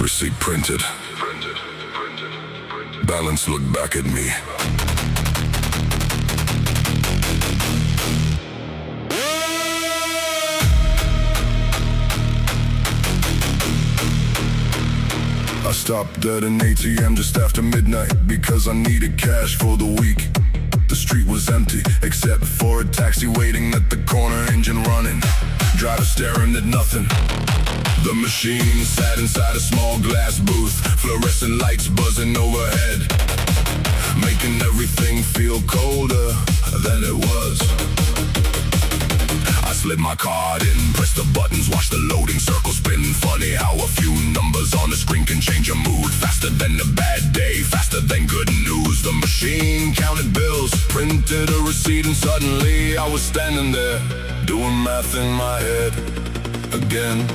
receipt printed. Balance looked back at me. I stopped at an ATM just after midnight because I needed cash for the week. The street was empty except for a taxi waiting at the corner, engine running, driver staring at nothing. The machine sat inside a small glass booth, fluorescent lights buzzing overhead, making everything feel colder than it was. I slid my card in, pressed the buttons, watched the loading circle spin. Funny how a few numbers on the screen can change your mood. Faster than a bad day, faster than good news. The machine counted bills, printed a receipt, and suddenly I was standing there, doing math in my head again.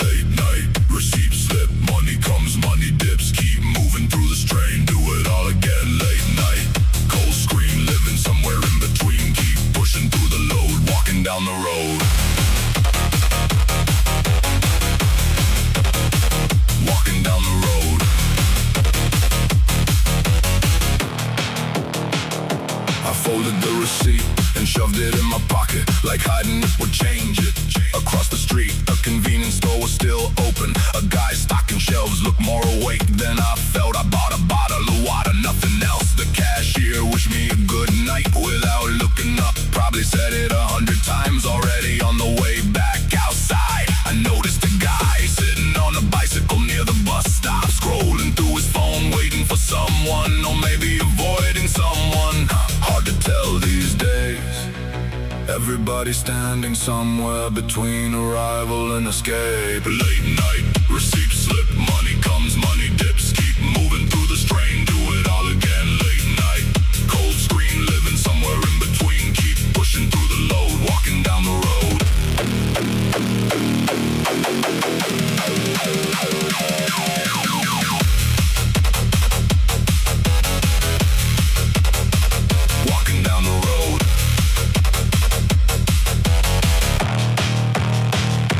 Late night, receipt slip, money comes, money dips, keep moving through the strain, do it all again. Late night, cold screen, living somewhere in between, keep pushing through the load, walking down the road. Walking down the road. I folded the receipt and shoved it in my pocket, like hiding it would change it. Across the street, a convenience store was still open. A guy stocking shelves looked more awake than I felt. I bought a bottle of water, nothing else. The cashier wished me a good night without looking up. Probably said it 100 times already. On the way back outside, I noticed a guy sitting on a bicycle near the bus stop, scrolling through his phone, waiting for someone, or maybe avoiding someone. Hard to tell these days. Everybody standing somewhere between arrival and escape. Late night, receipt slip, money comes, money dips, keep moving through the strain, do it all again. Late night, cold screen, living somewhere in between, keep pushing through the load, walking down the road. Walking down the road.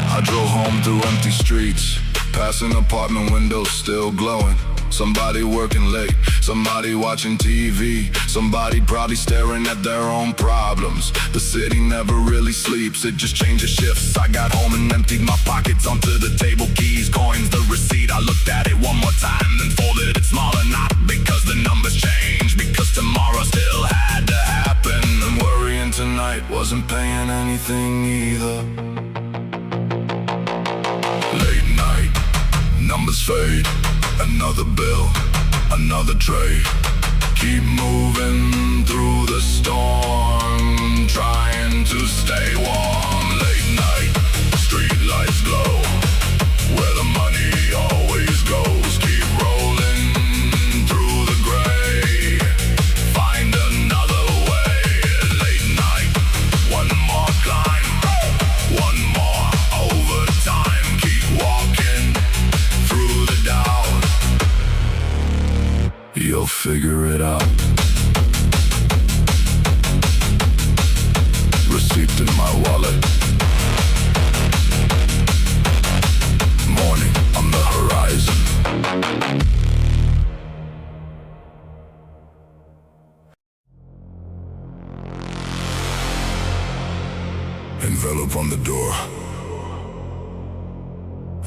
I drove home through empty streets, passing apartment windows still glowing. Somebody working late, somebody watching TV, somebody probably staring at their own problems. The city never really sleeps, it just changes shifts. I got home and emptied my pockets onto the table, keys, coins, the receipt. I looked at it one more time, then folded it smaller, not because the numbers changed, because tomorrow still had to happen. And worrying tonight wasn't paying anything either. Late night, numbers fade, another bill, another tray. Keep moving through the storm, trying to stay warm. Late night, street lights glow, where the money always goes. Keep rolling through the gray, find another way. Late night, one more climb, one more overtime. Keep walking through the doubt, you'll figure it out. Receipt in my wallet. Morning on the horizon. Envelope on the door.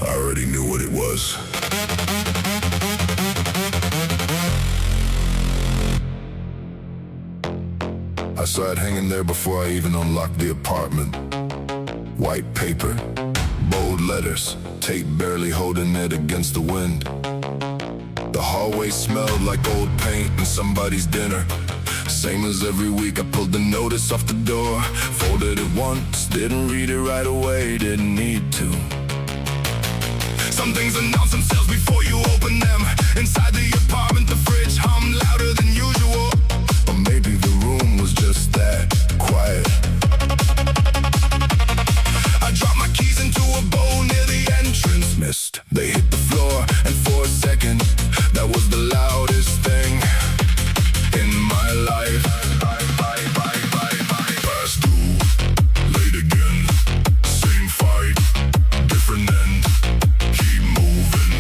I already knew what it was. I saw it hanging there before I even unlocked the apartment. White paper, bold letters, tape barely holding it against the wind. The hallway smelled like old paint and somebody's dinner. Same as every week, I pulled the notice off the door, folded it once, didn't read it right away, didn't need to. Some things announce themselves before you open them. Inside the apartment, the fridge hummed louder than usual. Or maybe the room was just that quiet. I dropped my keys into a bowl near the entrance. Missed, they hit the floor, and for a second, that was the loudest thing in my life. Past due, late again, same fight, different end. Keep moving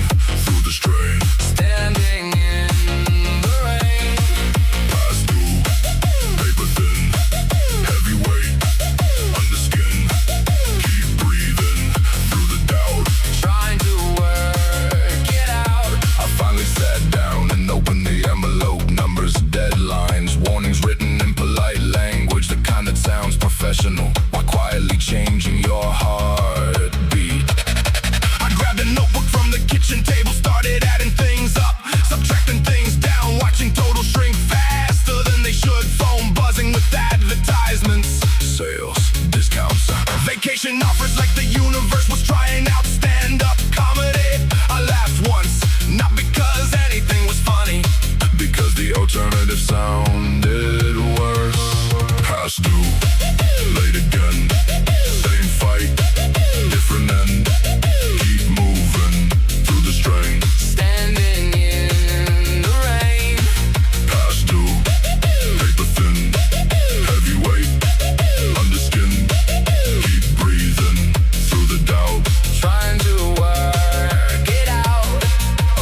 universe was trying out stand-up comedy. I laughed once, not because anything was funny, because the alternative sounded worse. Past due, late again, same fight, different end. Keep moving through the strain, Standing in the rain. past due, paper thin, heavyweight, under skin. Keep breathing through the doubt. Trying to work it out.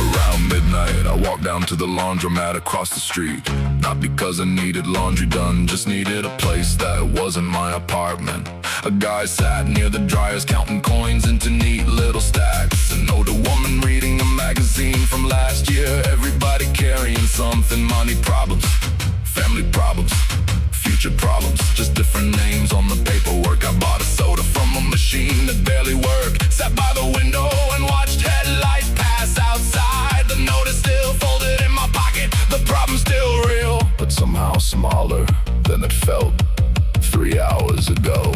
Around midnight, I walked down to the laundromat across the street. Not because I needed laundry done, just needed a place that wasn't my apartment. A guy sat near the dryers counting coins into neat little stacks. An older woman reading a magazine from last year. Everybody carrying something, money problems, family problems, future problems, just different names on the paperwork. I bought a soda from a machine that barely worked. Sat by the window and watched headlights pass outside. The note is still folded in my pocket. The problem's still real, but somehow smaller than it felt 3 hours ago.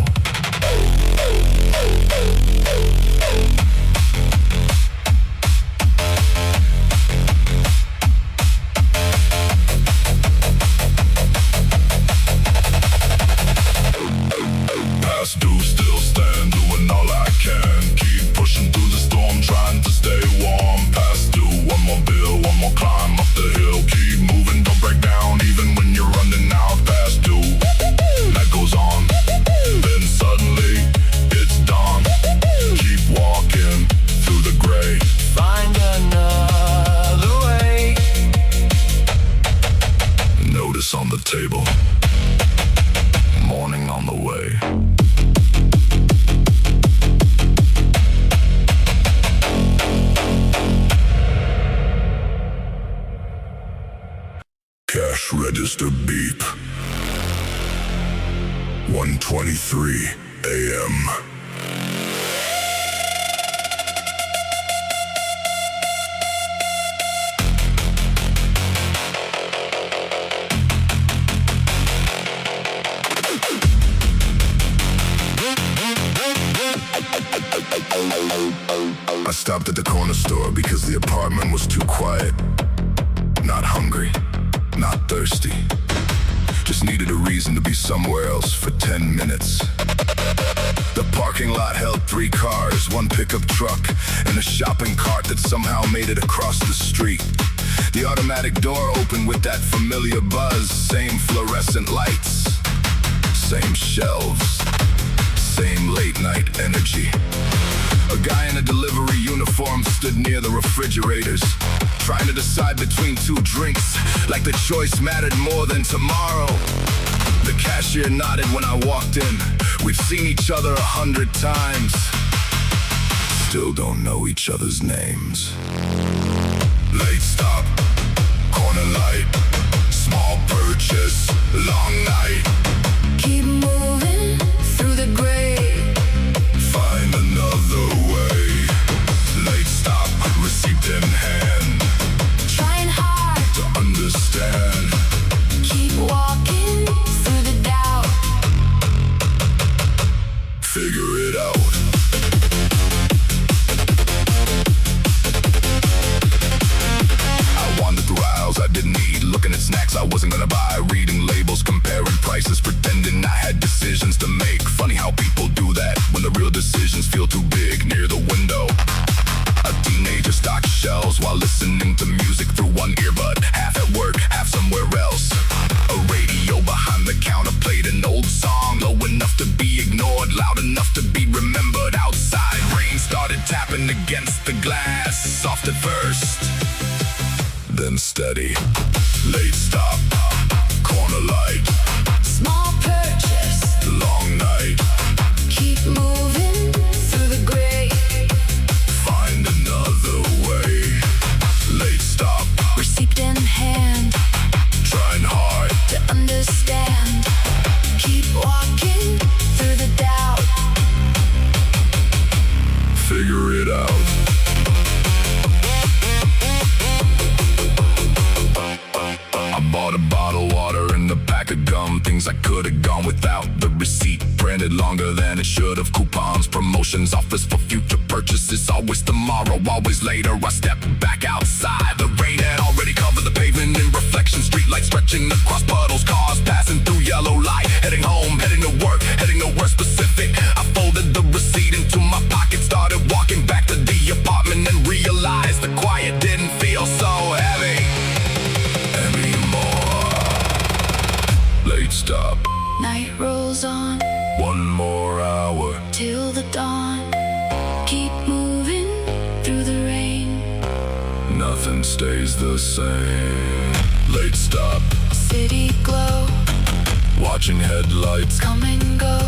Past due, still stand, doing all I can. Keep pushing through the storm, trying to stay warm. Past due, one more bill, one more climb up the hill. Keep moving, don't break down, even when you're running out. Past due, that goes on. Then suddenly, it's dawn. Keep walking through the gray. Find another way. Notice on the table, morning on the way. Cash register beep. 1:23 a.m. I stopped at the corner store because the apartment was too quiet. Not hungry, not thirsty. Just needed a reason to be somewhere else for 10 minutes. The parking lot held 3 cars, 1 pickup truck, and a shopping cart that somehow made it across the street. The automatic door opened with that familiar buzz. Same fluorescent lights, same shelves, same late night energy. A guy in a delivery uniform stood near the refrigerators, trying to decide between 2 drinks, like the choice mattered more than tomorrow. The cashier nodded when I walked in. We've seen each other 100 times, still don't know each other's names. Late stop, corner light, small purchase, long night. Keep moving through the gray. Find another way. Late stop, receipt in hand. Trying hard To understand, keep walking through the doubt. figure it out. I wandered through aisles I didn't need, looking at snacks I wasn't gonna buy, reading labels, comparing prices, pretending I had decisions to make. Funny how people do that when the real decisions feel too big near the window. A teenager stocked shelves while listening to music through one earbud, half at work, half somewhere else. A radio behind the counter played an old song, low enough to be ignored, loud enough to be remembered. Outside, rain started tapping against the glass, soft at first, then steady. Late stop, corner light, Small purchase, long night. keep moving through the gray. Find another way. Late stop, Receipt in hand, trying hard. to understand. Keep walking through the doubt. Figure it out. I bought a bottle of water and a pack of gum, things I could've gone without. The receipt printed longer than it should've. Coupons, promotions, emotions, offers for future purchases. Always tomorrow, always later. I step back outside. The rain had already covered the pavement in reflection. Streetlights stretching across puddles. Cars passing through yellow light. Heading home, heading to work, heading nowhere specific. I folded the receipt into my pocket. Started walking back to the apartment and realized the quiet didn't feel so heavy anymore. Late stop. Night rolls on 1 more hour till the dawn. Keep moving through the rain. Nothing stays the same. Late stop. City glow, Watching headlights. come and go.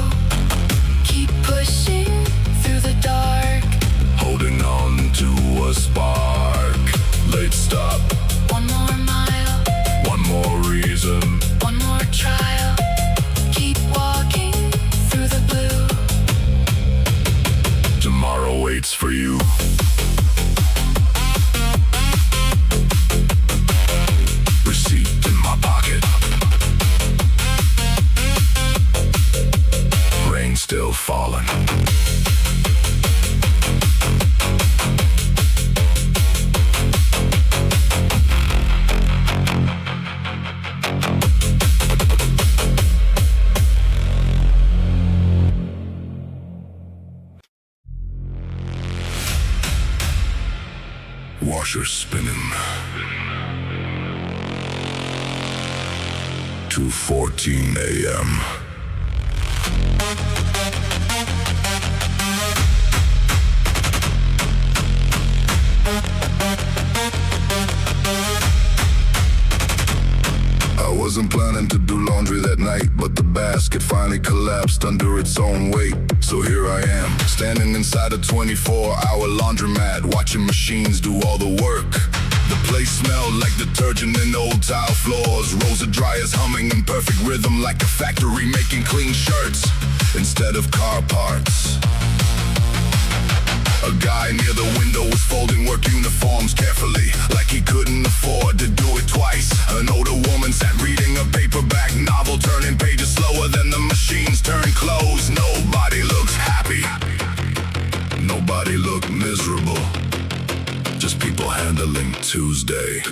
Keep pushing through the dark. Holding on to a spark. Late stop. 1 more mile, 1 more reason. 1 more trial. Keep walking through the blue. Tomorrow waits for you. Receipt in my pocket. Rain still falling. Washer spinning. 2:14 a.m. I wasn't planning to do laundry that night, but the basket finally collapsed under its own weight. So here I am, standing inside a 24-hour laundromat, watching machines do all the work. The place smelled like detergent and old tile floors. Rows of dryers humming in perfect rhythm, like a factory making clean shirts instead of car parts. A guy near the window was folding work uniforms carefully, like he couldn't afford to do it twice. An older woman sat reading a paperback novel, turning pages slower than the machines turn clothes. Nobody looks happy. Nobody looked miserable. Just people handling Tuesday.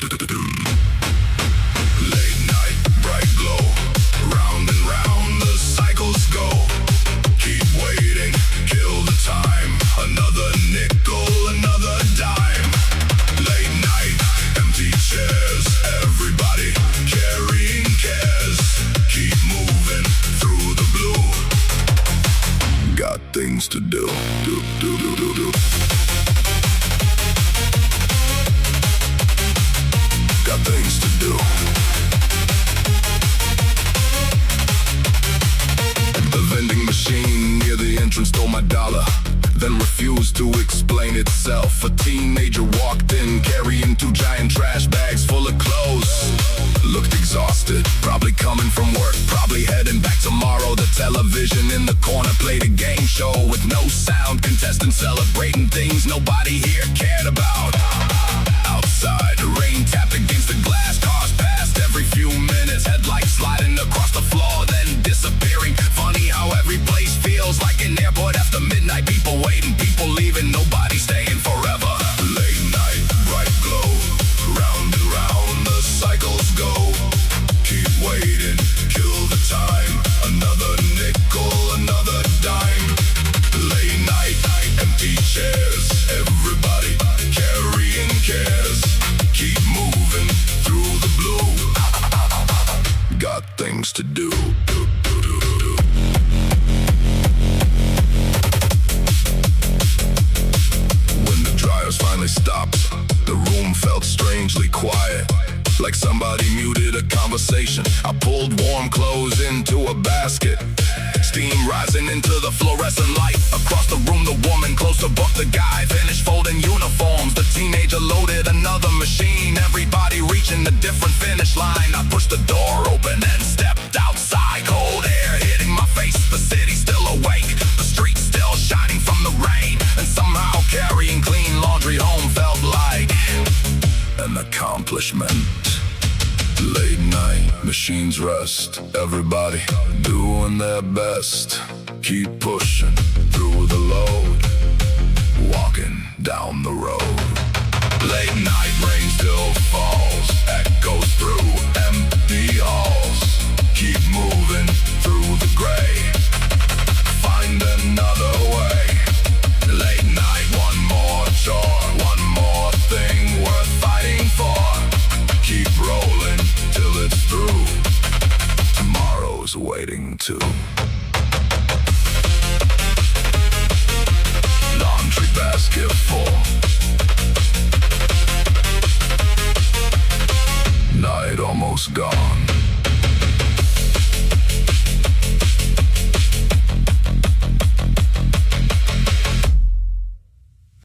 Late night, bright glow. Round and round the cycles go. Keep waiting, kill the time. Another nickel, another dime. Late night, empty chairs. Everybody carrying cares. Keep moving through the blue. Got things to do. Do. Got things to do. The vending machine near the entrance stole my dollar, then refused to explain itself. A teenager walked in, carrying 2 giant trash bags full of clothes. Looked exhausted, probably coming from work, probably heading back tomorrow. The television in the corner played a game show with no sound. Contestants celebrating things nobody here cared about. Outside, the rain tapped against the glass. Cars passed every few minutes. Headlights sliding across the floor, then disappearing. Funny how every place feels like an airport after midnight. People waiting, people leaving, nobody staying forever. Late night, bright glow. Round and round the cycles go. Keep waiting, kill the time. Another nickel, another dime. Late night, empty chairs. Everybody carrying cares. Keep moving through the blue. Got things to do. When the dryers finally stopped, the room felt strangely quiet, like somebody muted a conversation. I pulled warm clothes into a basket, steam rising into the fluorescent light. Across the room, the woman close to book the guy finished folding uniforms. The teenager loaded another machine, everybody reaching a different finish line. I pushed the door open and stepped outside. Cold air hitting my face, the city still awake, the streets still shining from the rain, and somehow carrying clean laundry home felt like an accomplishment. Late night, machines rest, everybody doing their best. Keep pushing through the load, walking down the road. Late night rain still falls, echoes through empty halls. Keep moving through the gray, find another way. Late night, one more chore, one more thing worth fighting for. Keep rolling till it's through, tomorrow's waiting too. Laundry basket full,